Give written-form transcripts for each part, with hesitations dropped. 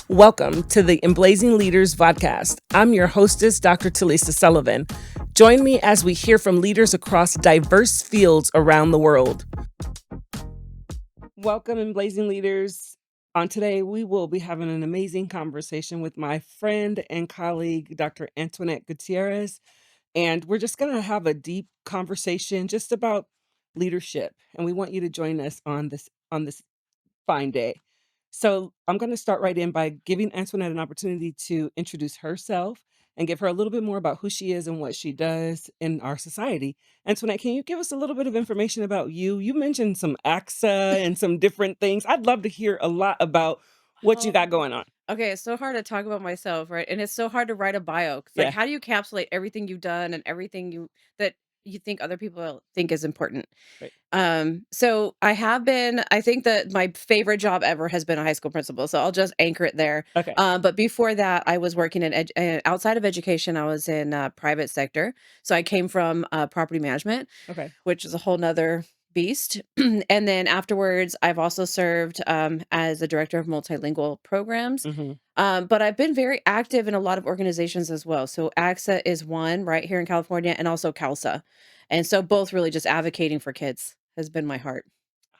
Welcome to the Emblazing Leaders Vodcast. I'm your hostess, Dr. Talisa Sullivan. Join me as we hear from leaders across diverse fields around the world. Welcome, Emblazing Leaders. On today, we will be having an amazing conversation with my friend and colleague, Dr. Antoinette Gutierrez. And we're just going to have a deep conversation just about leadership. And we want you to join us on this fine day. So I'm going to start right in by giving Antoinette an opportunity to introduce herself and give her a little bit more about who she is and what she does in our society. Antoinette, can you give us a little bit of information about you? You mentioned some AXA and some different things. I'd love to hear a lot about what you got Um, going on. okay, it's so hard to talk about myself, right? And it's so hard to write a bio. 'Cause, like, Yeah. how do you encapsulate everything you've done and everything that you think other people think is important? Right. So I think that my favorite job ever has been a high school principal. So I'll just anchor it there. Okay. But before that, I was working in outside of education. I was in private sector. So I came from property management, Okay. which is a whole nother beast. And then afterwards, I've also served as the director of multilingual programs. Hmm. But I've been very active in a lot of organizations as well. So AXA is one right here in California, and also CALSA. And so both really just advocating for kids has been my heart.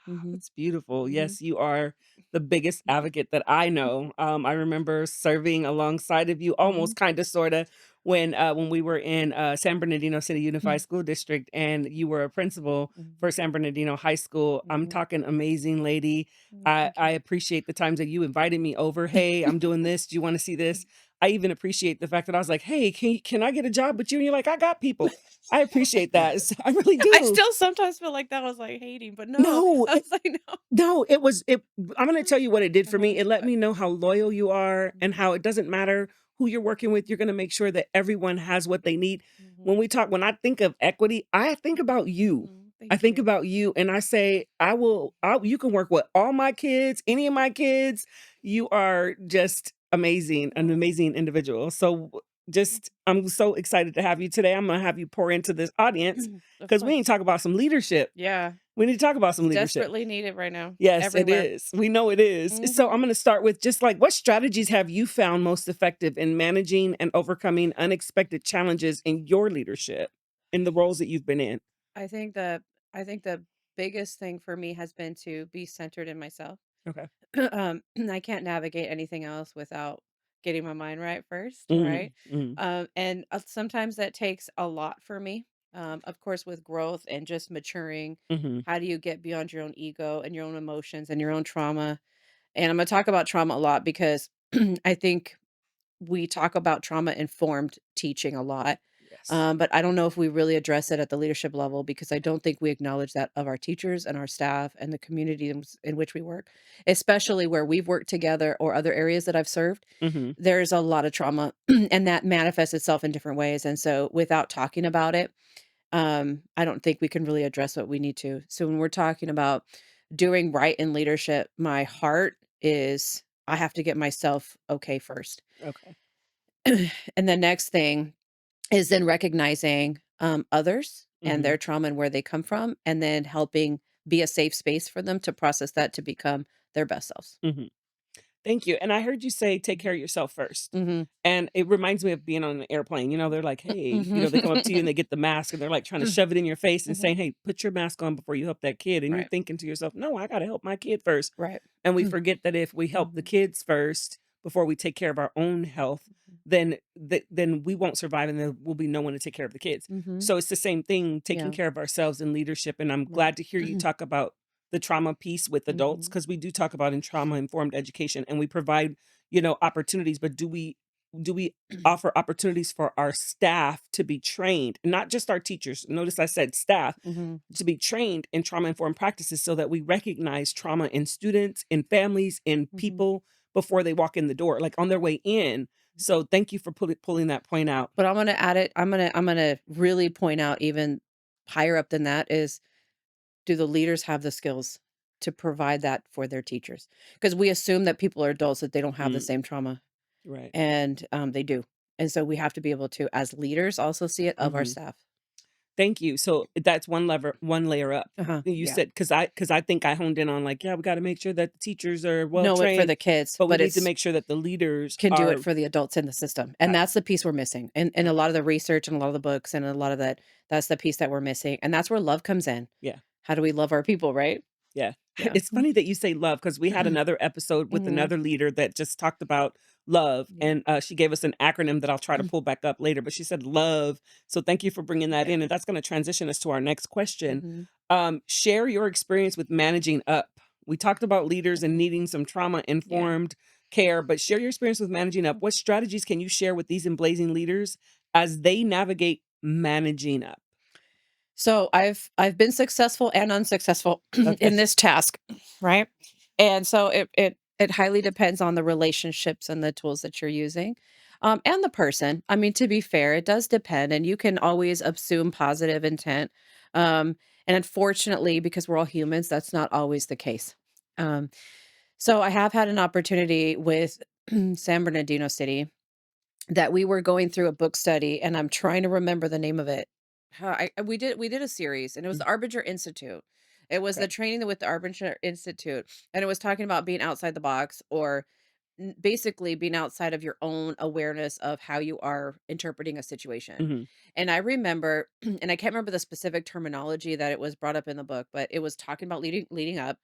Hmm. That's beautiful. Hmm. Yes, you are the biggest advocate that I know. I remember serving alongside of you, Hmm. almost kind of, sort of, when we were in San Bernardino City Unified School District, and you were a principal for San Bernardino High School. I'm Hmm. talking amazing lady. I Thank appreciate the times that you invited me over. Hey, I'm doing this. Do you want to see you. this? I even appreciate the fact that I was like, hey, can I get a job with you? And you're like, I got people. I appreciate that. I really I do. still sometimes feel like that was like hating, but no, No, I was like, no. no, it I'm gonna tell you what it did for me. It let What? me know how loyal you are and Mhm, how it doesn't matter who you're working with, you're gonna make sure that everyone has what they need. mhm, When I think of equity, I think about you. I thank think you. about you and I say, you can work with all my kids, any of my kids. You are just amazing, an Oh, amazing individual. So just I'm so excited to have you today. I'm gonna have you pour into this audience of because we course. need to talk about some leadership. Yeah, We need to talk about some it's leadership. desperately needed right now, Yes, it everywhere. is. We know it is. So Mhm. I'm going to start with just like what strategies have you found most effective in managing and overcoming unexpected challenges in your leadership in the roles that you've been in? I think the I think the biggest thing for me has been to be centered in myself. Okay. I can't navigate anything else without getting my mind right first, right? Mhm, mhm, And sometimes that takes a lot for me. Of course, with growth and just maturing, mhm. how do you get beyond your own ego and your own emotions and your own trauma? And I'm going to talk about trauma a lot because I think we talk about trauma informed teaching a lot. Yes. But I don't know if we really address it at the leadership level because I don't think we acknowledge that of our teachers and our staff and the community in which we work, especially where we've worked together or other areas that I've served. Mhm. There's a lot of trauma and that manifests itself in different ways. And so without talking about it, I don't think we can really address what we need to. So when we're talking about doing right in leadership, my heart is I have to get myself okay first. Okay. And the next thing is then recognizing, others and Mhm. their trauma and where they come from, and then helping be a safe space for them to process that to become their best selves. Mhm. Thank you. And I heard you say take care of yourself first. Mhm. And it reminds me of being on an airplane. They're like, hey, Mhm. they come up to you and they get the mask and they're like trying to shove it in your face and Mhm. saying, hey, put your mask on before you help that kid. And you're Right, thinking to yourself, no, I got to help my kid first. right. And we forget that if we help the Mhm. kids first before we take care of our own health, then we won't survive and there will be no one to take care of the kids. Mhm. So it's the same thing, taking Yeah, care of ourselves in leadership. And I'm yeah. glad to hear you talk about the trauma piece with adults Mhm. because we do talk about in trauma informed education and we provide, opportunities, but do we offer opportunities for our staff to be trained, not just our teachers. Notice I said staff, Mhm. to be trained in trauma informed practices so that we recognize trauma in students, in families, in Mhm. people before they walk in the door, like on their way in. So thank you for pulling that point out. But I'm gonna add it I'm gonna really point out even higher up than that is, do the leaders have the skills to provide that for their teachers? Because we assume that people are adults, that they don't have the Mm, same trauma, right. and, they do. And so we have to be able to, as leaders, also see it of our Hmm. staff. Thank you. So that's one layer up. Uh-huh. You Yeah. said because I think I honed in on like, yeah, we got to make sure that the teachers are well Know it for trained, the kids, but we but need to it's make sure that the leaders can do it are. for the adults in the system, and that's the piece we're missing, and a Right. lot of the research and a lot of the books and a lot of that's the piece that we're missing, and that's where love comes in. Yeah. How do we love our people, right? Yeah. Yeah. It's funny that you say love because we had another episode with Mhm. another leader that just talked about love, Yeah. and, she gave us an acronym that I'll try to pull back up later, but she said love, so thank you for bringing that Yeah. in, and that's gonna transition us to our next question. Mhm. Share your experience with managing up. We talked about leaders and Mhm. needing some Yeah. trauma-informed care, but share your experience with managing up. What strategies can you share with these Emblazing leaders as they navigate managing up? So I've been successful and unsuccessful Okay. in this task, right? And so it highly depends on the relationships and the tools that you're using, and the person. I mean, to be fair, it does depend, and you can always assume positive intent. Um, and unfortunately, because we're all humans, that's not always the case. Um, so I have had an opportunity with San Bernardino City that we were going through a book study, and I'm trying to remember the name of it. We did a series, and it was Mm, the Arbinger Institute. It was the okay. training with the Arbinger Institute, and it was talking about being outside the box, or basically being outside of your own awareness of how you are interpreting a situation. Mhm. And I remember, and I can't remember the specific terminology that it was brought up in the book, but it was talking about leading up,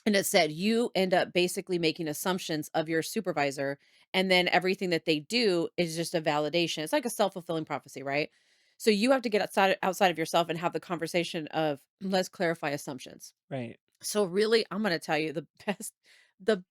and it said you end up basically making assumptions of your supervisor, and then everything that they do is just a validation. It's like a self-fulfilling prophecy, right? So you have to get outside of yourself and have the conversation of let's clarify assumptions. Right. So really, I'm gonna tell you the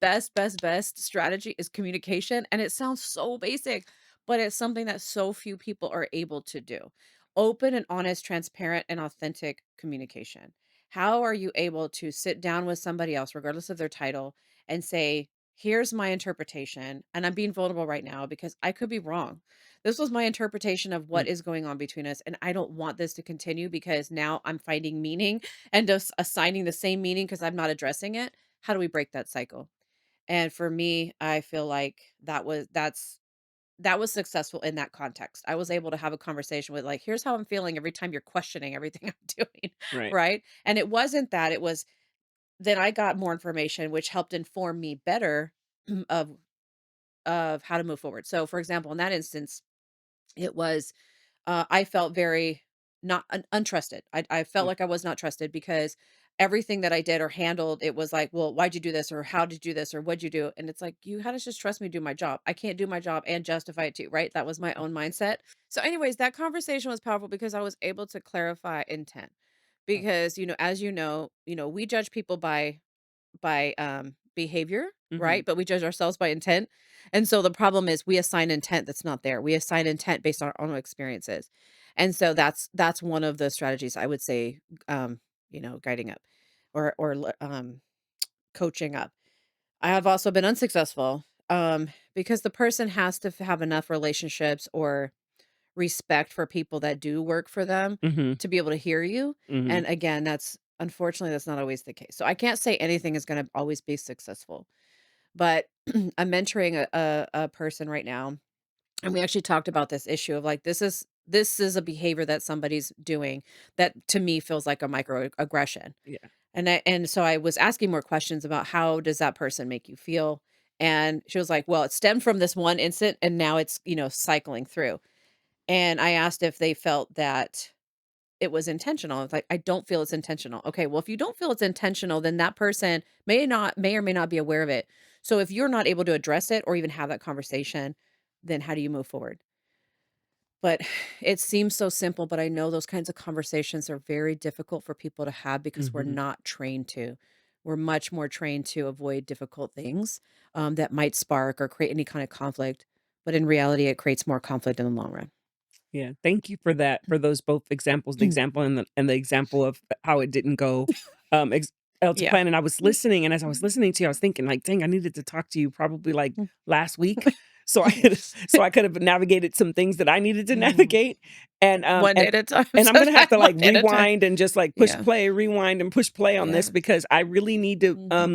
best strategy is communication. And it sounds so basic, but it's something that so few people are able to do. Open and honest, transparent, and authentic communication. How are you able to sit down with somebody else, regardless of their title, and say, here's my interpretation, and I'm being vulnerable right now because I could be wrong. This was my interpretation of Mm, what is going on between us, and I don't want this to continue because now I'm finding meaning and just assigning the same meaning because I'm not addressing it. How do we break that cycle? And for me, I feel like that was successful in that context. I was able to have a conversation with like, here's how I'm feeling every time you're questioning everything I'm doing, right. right? And it wasn't that, it was then I got more information which helped inform me better of how to move forward. So for example, in that instance, it was I felt very not untrusted. I felt Mm, like I was not trusted because everything that I did or handled, it was like, well, why'd you do this? Or how did you do this? Or what'd you do? And it's like, you had to just trust me to do my job. I can't do my job and justify it too, right? That was my mm, own mindset. So, anyways, that conversation was powerful because I was able to clarify intent. oh, Because, as we judge people by behavior, mhm, right? But we judge ourselves by intent. And so the problem is we assign intent that's not there. We assign intent based on our own experiences. And so that's one of the strategies I would say guiding up or coaching up. I have also been unsuccessful because the person has to have enough relationships or respect for people that do work for them mhm, to be able to hear you. mhm, And again, that's unfortunately that's not always the case. So I can't say anything is going to always be successful. But I'm mentoring a person right now, and we actually talked about this issue of like this is a behavior that somebody's doing that to me feels like a microaggression. yeah, And so I was asking more questions about how does that person make you feel? And she was like, well, it stemmed from this one incident and now it's, cycling through. And I asked if they felt that it was intentional. I was like, "I don't feel it's intentional." Okay, well, if you don't feel it's intentional, then that person may or may not be aware of it. So if you're not able to address it or even have that conversation, then how do you move forward? But it seems so simple, but I know those kinds of conversations are very difficult for people to have because we're mhm, not trained to. We're much more trained to avoid difficult things that might spark or create any kind of conflict. But in reality, it creates more conflict in the long run. yeah. Thank you for that, for those both examples, the example and the example of how it didn't go, ex to Yeah. plan, and I was listening, and as I was listening to you, I was thinking like, "Dang, I needed to talk to you probably, like, last week, so I could so I could have navigated some things that I needed to Mhm. navigate," and, um, One day and at a time, and I'm gonna have to, one like, day at a time. rewind and just, like, push Yeah, play, rewind and push play on this yeah. because I really need to, Mhm,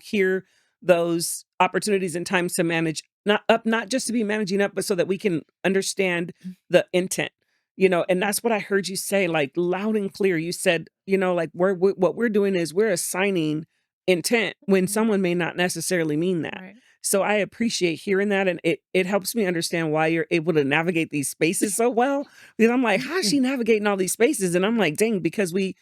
hear those opportunities and times to manage not just to be managing up, but so that we can understand the intent. And that's what I heard you say, like, loud and clear. You said, like, what we're doing is we're assigning intent when Mhm. someone may not necessarily mean that. Right. So I appreciate hearing that, and it helps me understand why you're able to navigate these spaces so well, because I'm like, "How is she navigating all these spaces?" And I'm like, "Dang," because we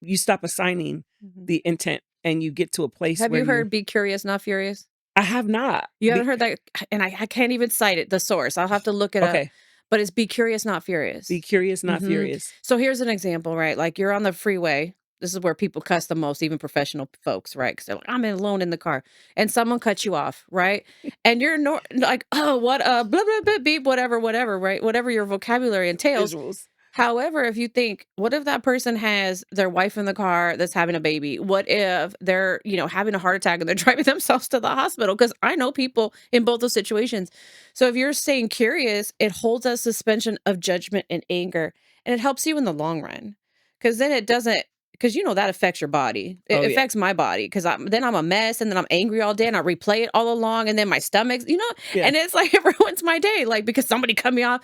you stop assigning Mhm. the intent, and you get to a place Have where you you're heard "Be curious, not furious"? I have not. You haven't heard that? And I can't even cite it, the source. I'll have to look it up, Okay. but it's "Be curious, not Be furious." curious, not Mhm. furious. So here's an example, right? Like, you're on the freeway. This is where people cuss the most, even professional folks, right? Because 'Cause they're like, "I'm alone in the car," and someone cuts you off, right? And you're like, "Oh, what, blah, blah, blah, beep, whatever, whatever," right? Whatever your vocabulary entails. Visuals. However, if you think, what if that person has their wife in the car that's having a baby? What if they're, having a heart attack and they're driving themselves to the hospital? Because I know people in both those situations. So if you're staying curious, it holds a suspension of judgment and anger, and it helps you in the long run. Because then it doesn't, because that affects your body. It Oh, yeah. affects my body because then I'm a mess and then I'm angry all day and I replay it all along. And then my stomach's, Yeah. and it's like it ruins my day, like because somebody cut me off.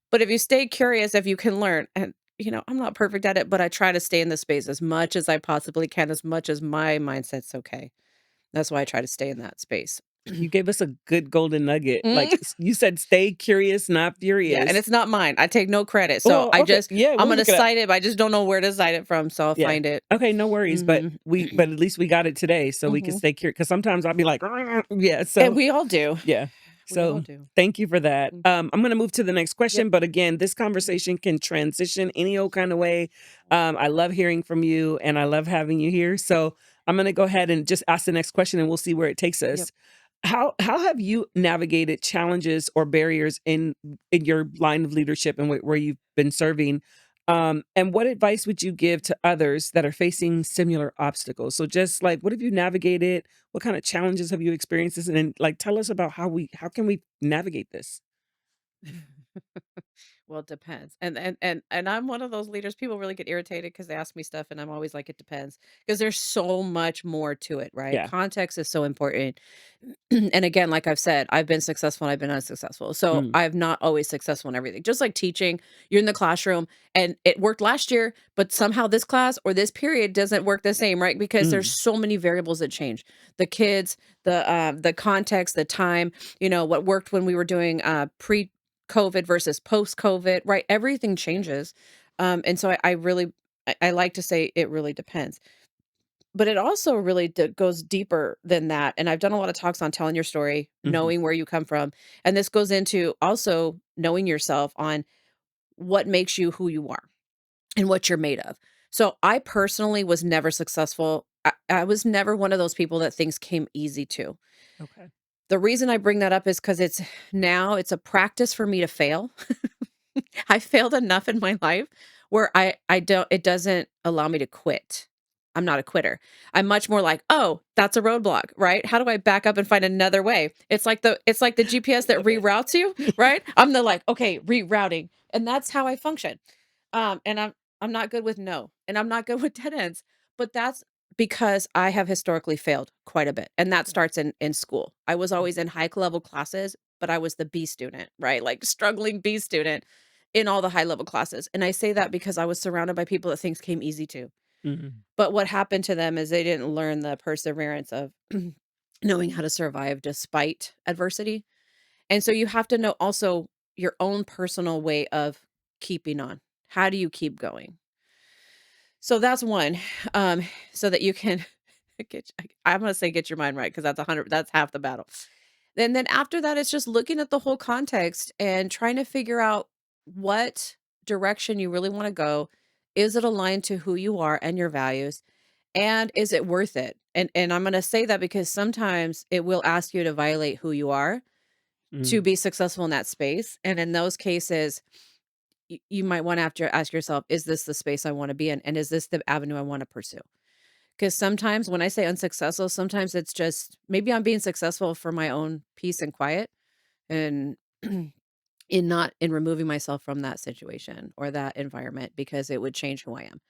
But if you stay curious, if you can learn, and I'm not perfect at it, but I try to stay in this space as much as I possibly can, as much as my mindset's okay. That's why I try to stay in that space. You gave us a good golden nugget. Like, Mm. you said, "Stay curious, not Yeah, and furious." it's not mine. I take no credit. So Well, okay. Yeah, I'm we'll gonna look it up. cite it, but I just don't know where to cite it from, so I'll Yeah. find it. Okay, no worries, but Mhm. but at least we got it today so we can Mhm. stay curious. Because sometimes I'll be like, yeah, And so we all do. yeah. We all So, do. thank you for that. Mm. I'm gonna move to the next Yep. question, but again, this conversation can transition any old kind of way. I love hearing from you, and I love having you here. So, I'm gonna go ahead and just ask the next question, and we'll see where it takes Yep. us. How have you navigated challenges or barriers in your line of leadership and where you've been serving? And what advice would you give to others that are facing similar obstacles? So just like what have you navigated? What kind of challenges have you experienced? And then like tell us about how can we navigate this? Well, it depends. And I'm one of those leaders, people really get irritated because they ask me stuff and I'm always like, it depends. Because there's so much more to it, right? Yeah. Context is so important. And again, like I've said, I've been successful and I've been unsuccessful. So Mm, I've not always successful in everything. Just like teaching, you're in the classroom and it worked last year, but somehow this class or this period doesn't work the same, right? Because there's mm, so many variables that change. The kids, the context, the time, what worked when we were doing pre COVID versus post COVID, right? Everything changes. And so I really I like to say it really depends. But it also really goes deeper than that. And I've done a lot of talks on telling your story, mhm, knowing where you come from. And this goes into also knowing yourself on what makes you who you are and what you're made of. So I personally was never successful. I was never one of those people that things came easy to. okay. The reason I bring that up is because it's a practice for me to fail. I failed enough in my life where I don't it doesn't allow me to quit. I'm not a quitter. I'm much more like, "Oh, that's a roadblock, right? How do I back up and find another way?" It's like the GPS that Love it. reroutes you, right? I'm the like, "Okay, rerouting." And that's how I function. And I'm not good with no, and I'm not good with dead ends, but that's because I have historically failed quite a bit, and that Okay. starts in school. I was always in high level classes, but I was the B student, right? Like struggling B student in all the high level classes. And I say that because I was surrounded by people that things came easy to. Mhm, But what happened to them is they didn't learn the perseverance of knowing how to survive despite adversity. And so you have to know also your own personal way of keeping on. How do you keep going? So that's one. So that you can I'm gonna say get your mind right because that's half the battle. And then after that, it's just looking at the whole context and trying to figure out what direction you really want to go. Is it aligned to who you are and your values? And is it worth it? And I'm gonna say that because sometimes it will ask you to violate who you are to mm, be successful in that space. And in those cases, you might want to have to ask yourself, is this the space I want to be in? And is this the avenue I want to pursue? Because sometimes when I say unsuccessful, sometimes it's just maybe I'm being successful for my own peace and quiet and in not in removing myself from that situation or that environment because it would change who I am.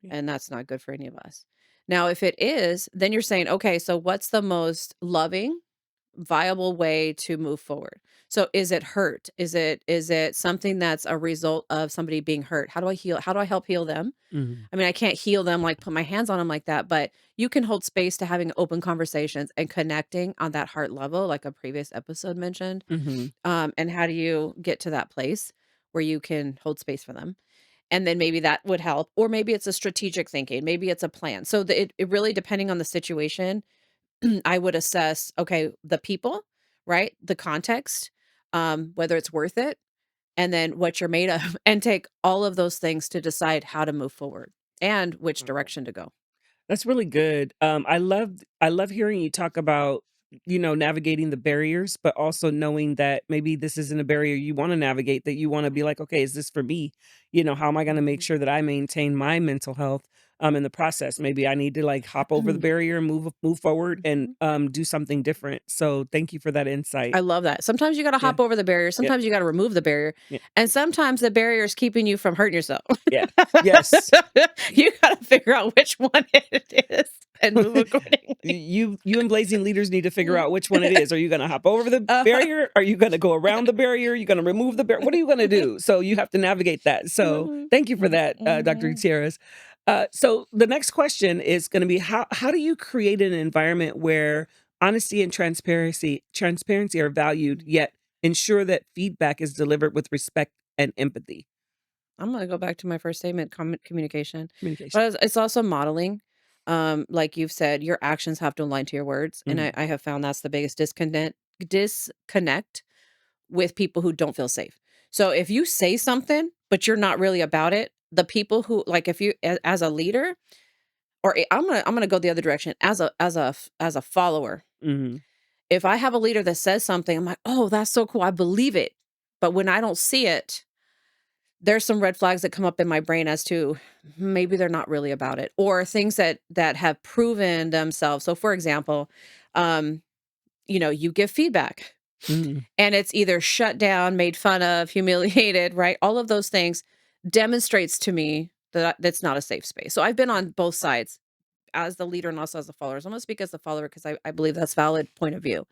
yeah, And that's not good for any of us. Now, if it is, then you're saying, okay, so what's the most loving? viable way to move forward. So is it hurt? Is it something that's a result of somebody being hurt? How do I heal? How do I help heal them? Mhm. I mean, I can't heal them, like, put my hands on them like that, but you can hold space to having open conversations and connecting on that heart level, like a previous episode mentioned. Mhm. And how do you get to that place where you can hold space for them? And then maybe that would help, or maybe it's a strategic thinking, maybe it's a plan. So it really, depending on the situation, I would assess, okay, the people, right? The context, whether it's worth it, and then what you're made of, and take all of those things to decide how to move forward and which Wow. direction to go. That's really good. I love hearing you talk about, navigating the barriers, but also knowing that maybe this isn't a barrier you wanna navigate, that you wanna be like, "Okay, is this for me?" How am I gonna make Mhm. sure that I maintain my mental health, in the process? Maybe I need to, like, hop over the barrier and move forward and, Mhm. do something different. So, thank you for that insight. I love that. Sometimes you gotta Yeah. hop over the barrier, Yeah. sometimes you gotta remove the barrier, Yeah. and sometimes the barrier is keeping you from hurting yourself. Yeah. Yes. You gotta figure out which one it is and move accordingly. You and Blazing Leaders need to figure Mm. out which one it is. Are you gonna hop over the Uh-huh. barrier? Are you gonna go around the barrier? Are you gonna remove the barrier? What are you gonna do? So you have to navigate that. So Mhm. thank you for Mm, that, Dr. mhm. Gutierrez. So the next question is gonna be how do you create an environment where honesty and transparency are valued, Mhm. yet ensure that feedback is delivered with respect and empathy? I'm gonna go back to my first statement, communication, Communication. but it's also modeling. Like you've said, your actions have to align to your words, and I Mhm. I have found that's the biggest disconnect with people who don't feel safe. So if you say something, but you're not really about it, the people who, like, if you, as a leader, or I'm gonna go the other direction, as a follower. Mhm. If I have a leader that says something, I'm like, oh, that's so cool. I believe it. But when I don't see it, there's some red flags that come up in my brain as to maybe they're not really about it, or things that have proven themselves. So for example, um, you give feedback Mhm. and it's either shut down, made fun of, humiliated, right? All of those things demonstrates to me that that's not a safe space. So I've been on both sides as the leader and also as a follower. So I'm gonna speak as the follower because I believe that's valid point of view.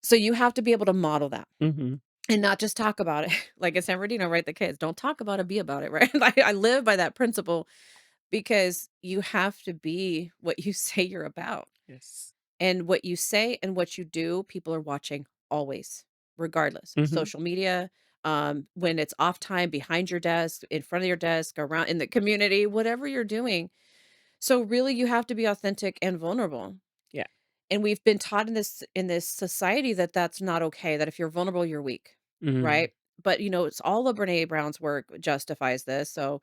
So you have to be able to model that Mhm. and not just talk about it. Like in San Bernardino, right? The kids don't talk about it, be about it, right? I live by that principle because you have to be what you say you're about. Yes. And what you say and what you do, people are watching always, regardless. Mhm. Social media, when it's off time, behind your desk, in front of your desk, around in the community, whatever you're doing. So really you have to be authentic and vulnerable. Yeah. And we've been taught in this society that that's not okay, that if you're vulnerable, you're weak, Mhm. right? But it's all of Brene Brown's work justifies this. So,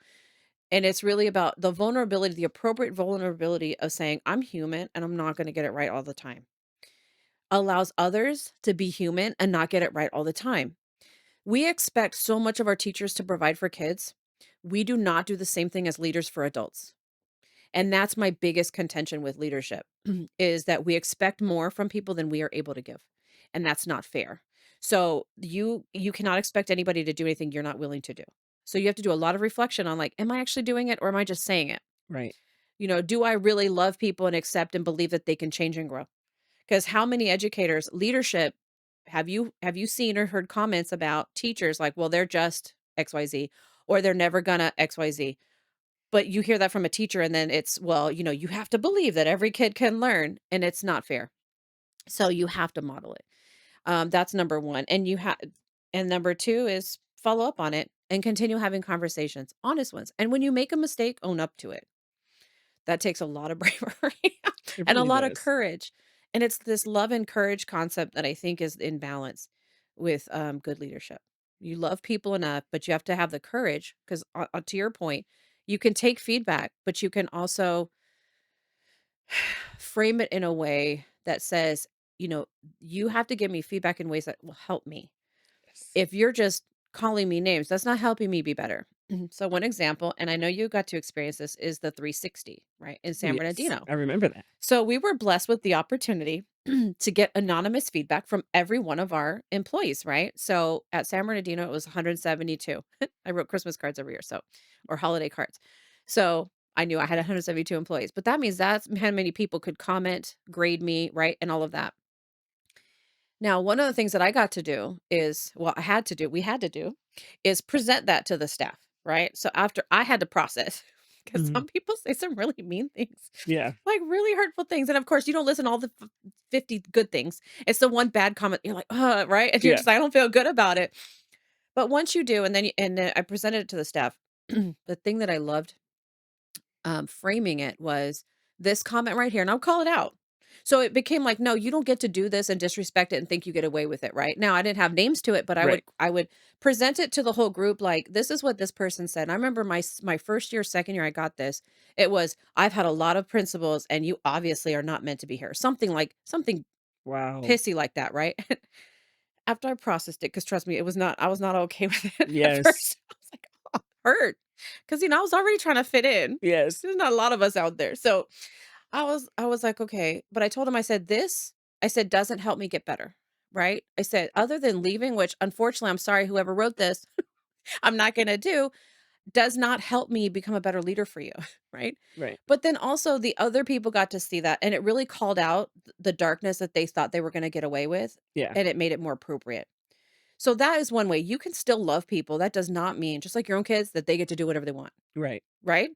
and it's really about the vulnerability, the appropriate vulnerability of saying, I'm human and I'm not going to get it right all the time, allows others to be human and not get it right all the time. We expect so much of our teachers to provide for kids. We do not do the same thing as leaders for adults. And that's my biggest contention with leadership is that we expect more from people than we are able to give. And that's not fair. So you cannot expect anybody to do anything you're not willing to do. So you have to do a lot of reflection on, like, am I actually doing it or am I just saying it? Right. Do I really love people and accept and believe that they can change and grow? Because how many educators, leadership, have you seen or heard comments about teachers like, well, they're just XYZ, or they're never gonna XYZ. But you hear that from a teacher and then it's, well, you have to believe that every kid can learn, and it's not fair. So you have to model it. That's number 1. And number 2 is follow up on it and continue having conversations, honest ones. And when you make a mistake, own up to it. That takes a lot of bravery It and a really lot of does. courage. And it's this love and courage concept that I think is in balance with good leadership. You love people enough, but you have to have the courage because, to your point, you can take feedback, but you can also frame it in a way that says, you know, you have to give me feedback in ways that will help me. Yes. If you're just calling me names, that's not helping me be better. So one example, and I know you got to experience this, is the 360, right, in Oh, San yes. Bernardino. I remember that. So we were blessed with the opportunity to get anonymous feedback from every one of our employees, right? So at San Bernardino, it was 172. I wrote Christmas cards every year, so, or holiday cards. So I knew I had 172 employees, but that means that's how many people could comment, grade me, right, and all of that. Now, one of the things that I got to do is, well, we had to do, is present that to the staff, right? So after I had to process, because Mhm. some people say some really mean things, Yeah, like really hurtful things. And of course, you don't listen to all the 50 good things. It's the one bad comment. You're like, right? And you're yeah, just like, I don't feel good about it. But once you do, and then I presented it to the staff, the thing that I loved framing it was this comment right here, and I'll call it out. So it became like, no, you don't get to do this and disrespect it and think you get away with it, right? Now I didn't have names to it, but right. I would present it to the whole group like this is what this person said. And I remember my first year, second year I got this. It was I've had a lot of principals and you obviously are not meant to be here. Something Wow. pissy like that, right? After I processed it, because trust me, it was not I was not okay with it at Yes, first. I was like, "Oh, hurt," because I was already trying to fit in. yes, There's not a lot of us out there. So, I was like, "Okay." But I told him, I said, "This," I said, "doesn't help me get better." Right? I said, "Other than leaving," which unfortunately, I'm sorry whoever wrote this, I'm not gonna do, does not help me become a better leader for you, right? right. But then also the other people got to see that, and it really called out the darkness that they thought they were gonna get away with, Yeah, and it made it more appropriate. So that is one way. You can still love people. That does not mean, just like your own kids, that they get to do whatever they want, right. right?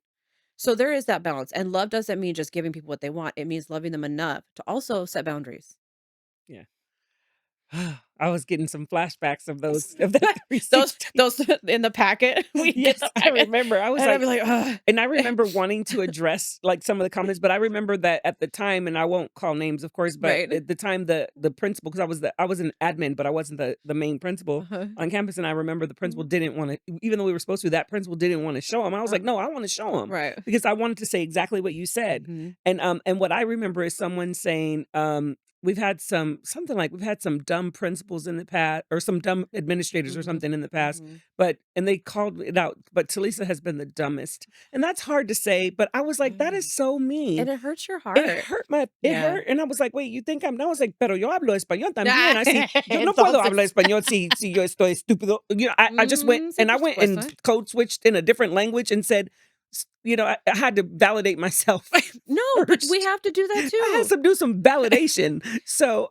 So there is that balance. And love doesn't mean just giving people what they want. It means loving them enough to also set boundaries. Yeah. I was getting some flashbacks of that Those 360. in the packet. We get Yes, the I packet. remember. I was And I'd like, be like, ugh. and I remember wanting to address, like, some of the comments, but I remember that at the time, and I won't call names, of course, but Right. at the time, the principal, because I was an admin, but I wasn't the main principal Uh-huh. on campus, and I remember the principal Mhm. didn't wanna, even though we were supposed to, that principal didn't wanna show him. I was Uh, like, "No, I wanna show him," right. because I wanted to say exactly what you said. Mhm. And what I remember is someone saying, we've had something like, "We've had some dumb principals in the past, or some dumb administrators or Mhm. something in the past," Mhm. but and they called it out, but Talisa has been the dumbest. And that's hard to say, but I was like, "That Mm. is so mean." And it hurts your heart. It Yeah. hurt, and I was like, "Wait, you think I'm," no, I was like, "Pero yo hablo español también, así yo no puedo hablar Entonces. español si yo estoy estúpido." I just went, Mm, sí, and I por went and supuesto. code switched in a different language and said, I had to validate myself No, but we first. have to do that I had too. to do some validation. So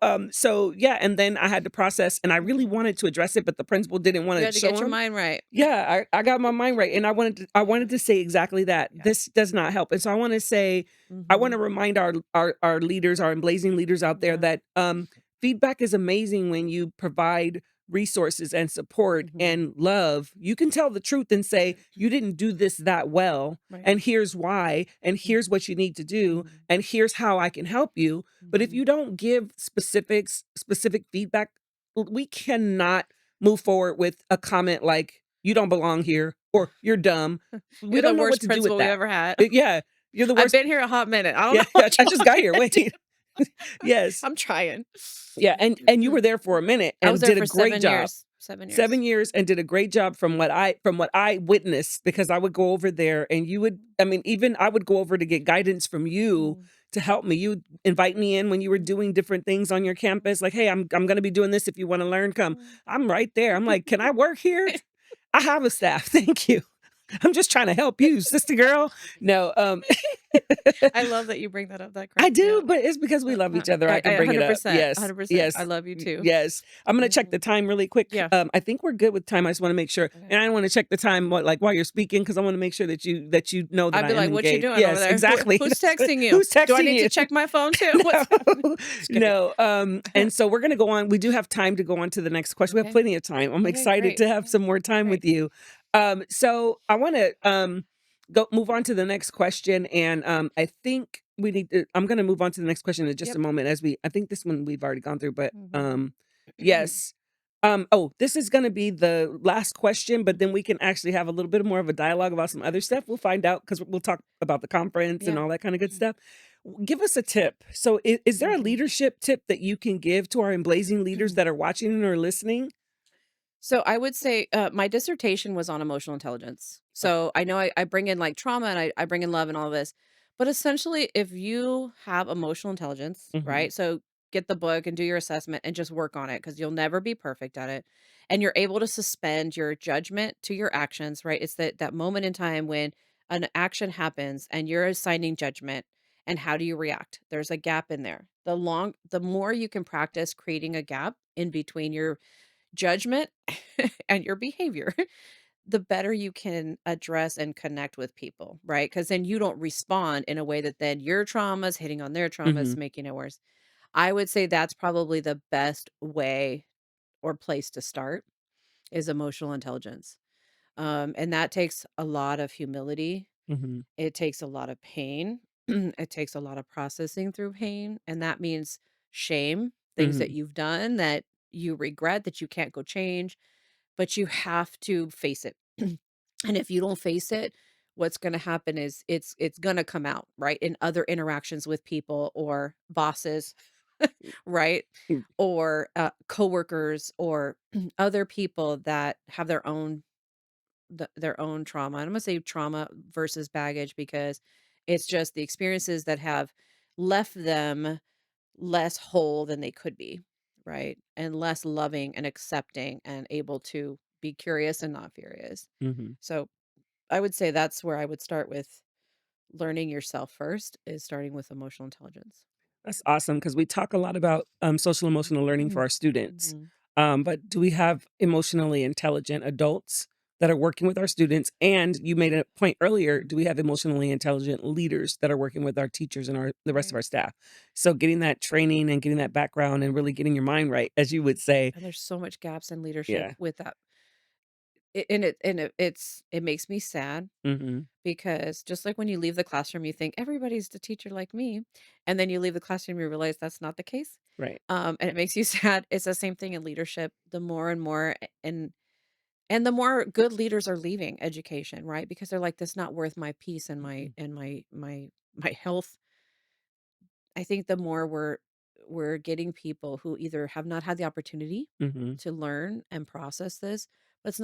yeah, and then I had to process, and I really Mhm. wanted to address it, but the principal didn't You wanna had to show get your him. mind right. Yeah, I got my mind right, and I wanted Yeah. to say exactly that. Yeah. This does not help, and so I wanna say, I wanna Mhm. remind our leaders, our Emblazing leaders out there, Yeah. that, feedback is amazing when you provide resources and support Mhm. and love. You can tell the truth and say, "You didn't do this that well, Right. and here's why, and here's Mhm. what you need to do, Mhm. and here's how I can help you." But if Mhm. you don't give specific feedback, we cannot move forward with a comment like, "You don't belong here," or "You're dumb." We You're the don't know what worst to do with principal we that. ever had. Yeah, "You're the I've worst." been here a hot minute. I don't know Yeah, what I you just want got me here, to do. wait. Yes. I'm trying. Yeah, and you were there for a minute I was and there did a for great 7 job. years. 7 years. 7 years, and did a great job from what I witnessed, because I would go over there, and you would, I mean, even I would go over to get guidance from you Mhm. to help me. You'd invite me in when you were doing different things on your campus, like, "Hey, I'm gonna be doing this, if you wanna learn, come." Mhm. I'm right there. I'm like, "Can I work here? I have a staff, thank you. I'm just trying to help you, sister girl." No, I love that you bring that up. That I cracks me do, up. but it's because we love each other, I I can bring it up. 100%, Yes, 100%. I yes, love you too. yes. I'm gonna check the Mhm. time really quick. Yeah. I think we're good with time, I just wanna make sure, Okay. and I don't wanna check the time, while you're speaking, because I wanna make sure that you know that I'd I be am like, "What you engaged. doing over Yes, there? exactly. Who's That's good. texting you? Who's Do I texting need to you? check my phone too? What's happening?" No, Just kidding. no, and so we're gonna go on. We do have time to go on to the next question. We have Okay. plenty of time. I'm Okay, excited great. to have some more time Great. with you. So I wanna, go move on to the next question, and, I think I'm gonna move on to the next question in just a Yep. moment, I think this one we've already gone through, but, Mhm. yes. This is gonna be the last question, but then we can actually have a little bit more of a dialogue about some other stuff. We'll find out, because we'll talk about the conference and Yeah. all that kinda good Mhm. stuff. Give us a tip. So is there a Mhm. leadership tip that you can give to our Emblazing leaders that are watching or listening? So I would say my dissertation was on emotional intelligence. Okay. So I know I bring in like trauma and I bring in love and all this. But essentially, if you have emotional intelligence, Mhm. right? So get the book and do your assessment and just work on it because you'll never be perfect at it. And you're able to suspend your judgment to your actions, right? It's that moment in time when an action happens and you're assigning judgment And how do you react? There's a gap in there. The more you can practice creating a gap in between your judgment and your behavior, the better you can address and connect with people, right? Because then you don't respond in a way that then your traumas hitting on their traumas, Mhm. making it worse. I would say that's probably the best way or place to start is emotional intelligence. And that takes a lot of humility. Mhm. It takes a lot of pain. It takes a lot of processing through pain. And that means shame, things that Mhm. you've done that you regret that you can't go change, but you have to face it. And if you don't face it, what's gonna happen is it's gonna come out, right, in other interactions with people or bosses, right? Mm. Or, coworkers or other people that have their own trauma. And I'm gonna say trauma versus baggage because it's just the experiences that have left them less whole than they could be, right? And less loving and accepting and able to be curious and not furious. Mhm. So I would say that's where I would start with learning yourself first is starting with emotional intelligence. That's awesome because we talk a lot about, social emotional learning for our students. Mhm. But do we have emotionally intelligent adults that are working with our students? And you made a point earlier, do we have emotionally intelligent leaders that are working with our teachers and the rest of Right. our staff? So getting that training and getting that background and really getting your mind right, as you would say. And there's so much gaps in leadership Yeah. with that. It makes me sad Mhm. because just like when you leave the classroom, you think everybody's the teacher like me, and then you leave the classroom, you realize that's not the case. Right. And it makes you sad. It's the same thing in leadership. The more and more, and the more good leaders are leaving education, right? Because they're like, "That's not worth my peace and Mhm. my health." I think the more we're getting people who either have not had the opportunity Mhm. to learn and process this, but it's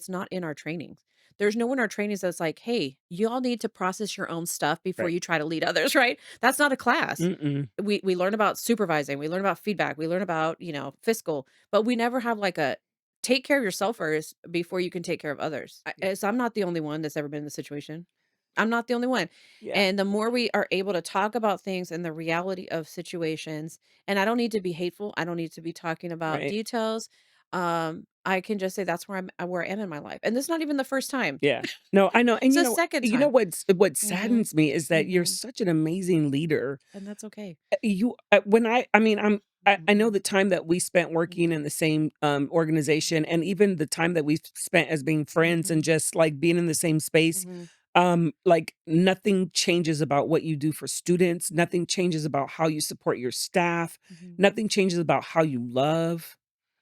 not in our trainings. There's no one in our trainings that's like, "Hey, you all need to process your own stuff before Right. you try to lead others," right? That's not a class. Mm-mm. We learn about supervising, we learn about feedback, we learn about, fiscal, but we never have like a take care of yourself first before you can take care of others. Yeah. I'm not the only one that's ever been in this situation. I'm not the only one. Yeah. And the more we are able to talk about things and the reality of situations, and I don't need to be hateful, I don't need to be talking about Right. details. I can just say that's where I am in my life. And this is not even the first time. Yeah. No, I know, and It's the second you know time. what Mhm. saddens me is that you're Mhm. such an amazing leader. And that's okay. You when I mean, I know Mhm. the time that we spent working in Mhm. the same, organization and even the time that we've spent as being friends and Mhm. just, like, being in the same space, Mhm. like, nothing changes about what you do for students, nothing changes about how you support your staff, Mhm. nothing changes about how you love.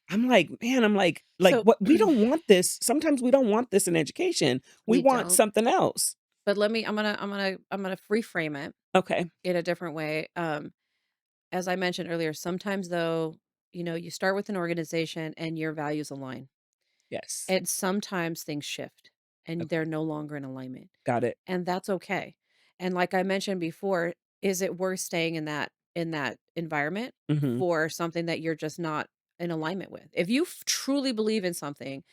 I'm like, man, I'm like, So what we don't want this sometimes we don't want this in education. We we want don't. something else. But I'm gonna reframe it Okay. in a different way. As I mentioned earlier, sometimes though, you start with an organization and your values align. Yes. And sometimes things shift and they're Okay. no longer in alignment. Got it. And that's okay. And like I mentioned before, is it worth staying in that environment Mhm. for something that you're just not in alignment with? If you truly believe in something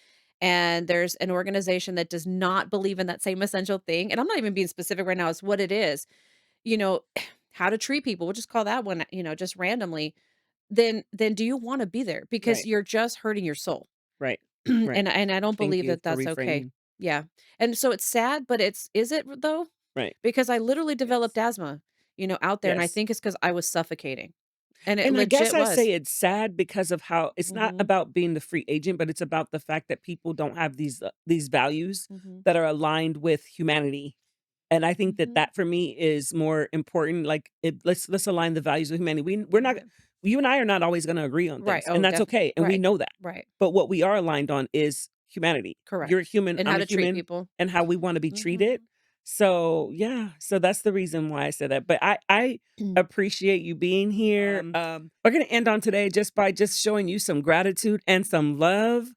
and there's an organization that does not believe in that same essential thing, and I'm not even being specific right now, it's what it is, you know, how to treat people, we'll just call that one, just randomly, then do you want to be there? Because Right. you're just hurting your soul. Right. Right. And I don't Thank believe you that for that's okay. reframing. Yeah. And so it's sad, but is it though? Right. Because I literally developed Yes. asthma, out there, and I Yes. think it's because I was suffocating, and it And I guess legit I say was. it's sad because of how it's not Mhm, about being the free agent, but it's about the fact that people don't have these values mhm, that are aligned with humanity. And I think that mhm. that for me is more important. Like, let's align the values of humanity. We're not Right. you and I are not always gonna agree on Right. things, and Oh, that's okay, and we right. know that. Right. But what we are aligned on is humanity. You're a Correct. human, And I'm how a to treat human, people. and how we wanna be treated. Mhm. So, yeah, so that's the reason why I said that. But I appreciate you being here. We're gonna end on today just by just showing you some gratitude and some love.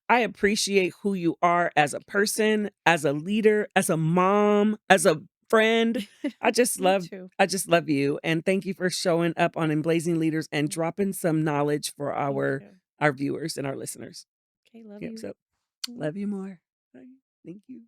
I appreciate who you are as a person, as a leader, as a mom, as a friend. I just Me love too. I just love you, and thank you for showing up on Emblazing Leaders and Mm, dropping some knowledge for thank you. our viewers and our listeners. Okay, love Yep, you. so Mm. love you more. Bye. Thank you.